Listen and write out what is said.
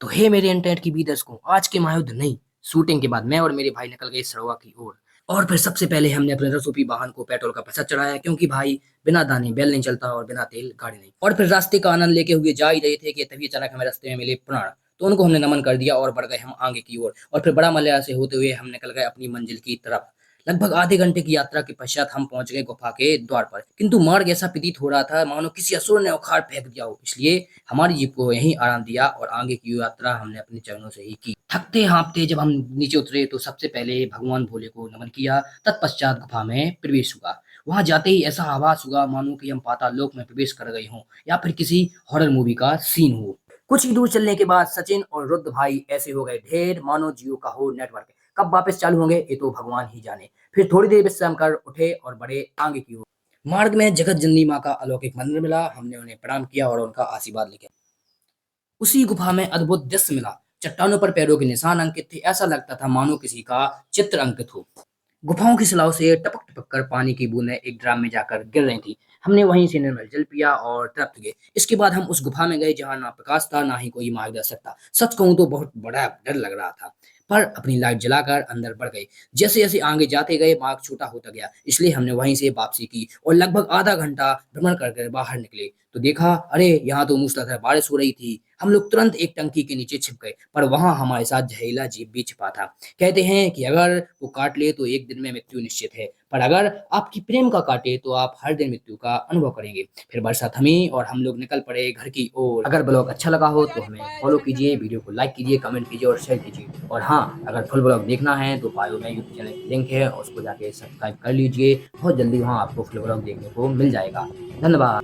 तो हे मेरे इंटरनेट की भी दर्शकों, आज के महायुद्ध नहीं, शूटिंग के बाद मैं और मेरे भाई निकल गए सरोवा की ओर। और फिर सबसे पहले हमने अपने रसूपी वाहन को पेट्रोल का पैसा चढ़ाया, क्योंकि भाई बिना दाने बैल नहीं चलता और बिना तेल गाड़ी नहीं। और फिर रास्ते का आनंद लेके हुए जा ही रहे थे कि तभी अचानक हमें रास्ते में मिले प्राण। तो उनको हमने नमन कर दिया और बढ़ गए हम आगे की ओर। और फिर बड़ा मलया से होते हुए हम निकल गए अपनी मंजिल की तरफ। लगभग आधे घंटे की यात्रा के पश्चात हम पहुंच गए गुफा के द्वार पर, किंतु मार्ग ऐसा प्रतीत हो रहा था मानो किसी असुर ने उखाड़ फेंक दिया हो। इसलिए हमारी जीप को यहीं आराम दिया और आगे की यात्रा हमने अपने चरणों से ही की। थकते हाँफते जब हम नीचे उतरे तो सबसे पहले भगवान भोले को नमन किया, तत्पश्चात गुफा में प्रवेश हुआ। वहां जाते ही ऐसा आभास हुआ मानो कि हम पाताल लोक में प्रवेश कर गए हों या फिर किसी हॉरर मूवी का सीन हो। कुछ ही दूर चलने के बाद सचिन और रुद्र भाई ऐसे हो गए ढेर मानो जियो का हो नेटवर्क। कब वापस चालू होंगे ये तो भगवान ही जाने। फिर थोड़ी देर विश्राम कर उठे और बढ़े आगे की ओर। मार्ग में जगत जननी माँ का अलौकिक मंदिर मिला, हमने उन्हें प्रणाम किया और उनका आशीर्वाद लिया। उसी गुफा में अद्भुत दृश्य मिला। चट्टानों पर पैरों के निशान अंकित थे, ऐसा लगता था मानो किसी का चित्र अंकित हो। गुफाओं की सिलाओं से टपक टपक कर पानी की बूंदें एक ड्राम में जाकर गिर रही थी। हमने वहीं से निर्मल जल पिया और तृप्त गए। इसके बाद हम उस गुफा में गए जहां ना प्रकाश था ना ही कोई मार्गदर्शक था। सच कहूं तो बहुत बड़ा डर लग रहा था, पर अपनी लाइट जलाकर अंदर बढ़ गए। जैसे जैसे आगे जाते गए मार्ग छोटा होता गया, इसलिए हमने वहीं से वापसी की और लगभग आधा घंटा भ्रमण करके बाहर निकले तो देखा, अरे यहाँ तो मूसलाधार बारिश हो रही थी। हम लोग तुरंत एक टंकी के नीचे छिप गए, पर वहां हमारे साथ जहरीला जीव भी छिपा था। कहते हैं कि अगर वो काट ले तो एक दिन में मृत्यु निश्चित है, पर अगर आपकी प्रेम का काटे तो आप हर दिन मृत्यु का अनुभव करेंगे। फिर बरसात थमी और हम लोग निकल पड़े घर की ओर। अगर ब्लॉग अच्छा लगा हो तो हमें फॉलो कीजिए, वीडियो को लाइक कीजिए, कमेंट कीजिए और शेयर कीजिए। और हाँ, अगर फुल ब्लॉग देखना है तो बायो में यूट्यूब चैनल की लिंक है और उसको जाके सब्सक्राइब कर लीजिए। बहुत जल्दी वहाँ आपको फुल ब्लॉग देखने को मिल जाएगा। धन्यवाद।